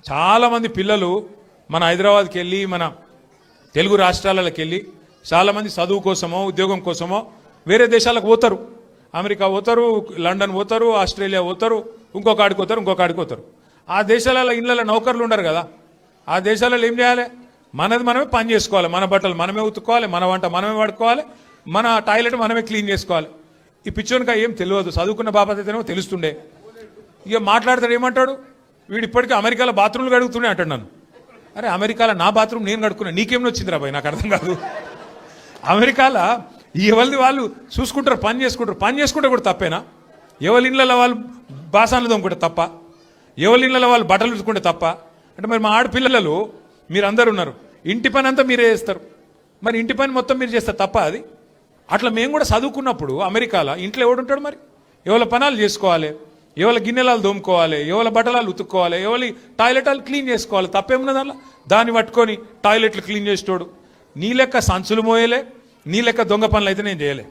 చాలామంది పిల్లలు మన హైదరాబాద్కి వెళ్ళి మన తెలుగు రాష్ట్రాలకు వెళ్ళి చాలామంది చదువు కోసమో ఉద్యోగం కోసమో వేరే దేశాలకు పోతారు. అమెరికా పోతారు, లండన్ పోతారు, ఆస్ట్రేలియా పోతారు, ఇంకొక ఆడికి పోతారు. ఆ దేశాలలో ఇళ్ళలో నౌకర్లు ఉండరు కదా. ఆ దేశాలలో ఏం చేయాలి? మనది మనమే పని చేసుకోవాలి, మన బట్టలు మనమే ఉతుక్కోవాలి, మన వంట మనమే వాడుకోవాలి, మన టాయిలెట్ మనమే క్లీన్ చేసుకోవాలి. ఈ పిచ్చోనికా ఏం తెలియదు, చదువుకున్న బాపతేనేమో తెలుస్తుండే. ఇక మాట్లాడతాడు, ఏమంటాడు వీడు ఇప్పటికీ అమెరికాలో బాత్రూమ్లు కడుగుతూనే అంటాడు నన్ను. అరే అమెరికాలో నా బాత్రూమ్ నేను కడుక్కున్నా, నీకేం వచ్చిందిరా బాయ్, నాకు అర్థం కాదు. అమెరికాలో ఎవరిది వాళ్ళు చూసుకుంటారు, పని చేసుకుంటే కూడా తప్పేనా? ఎవరి ఇళ్ళలో వాళ్ళు బాసాన్లు తోముకుంటే తప్ప, ఎవరి ఇళ్ళలో వాళ్ళు బట్టలు ఉతుకుంటే తప్ప అంటే మరి మా ఆడపిల్లలలో మీరు అందరు ఉన్నారు, ఇంటి పని అంతా మీరే చేస్తారు, మరి ఇంటి పని మొత్తం మీరు చేస్తారు తప్ప అది? అట్లా మేము కూడా చదువుకున్నప్పుడు అమెరికాలో ఇంట్లో ఎవడుంటాడు? మరి ఎవరి పనాలు చేసుకోవాలి, ఎవరి గిన్నెలాలు దోముకోవాలి, ఎవరి బట్టలాలు ఉతుక్కోవాలి, ఎవరి టాయిలెట్లు క్లీన్ చేసుకోవాలి. తప్పేమున్నది అలా? దాన్ని పట్టుకొని టాయిలెట్లు క్లీన్ చేసేటోడు నీ లెక్క సంచులు మోయలే, నీ లెక్క దొంగ పనులు అయితే నేను చేయలే.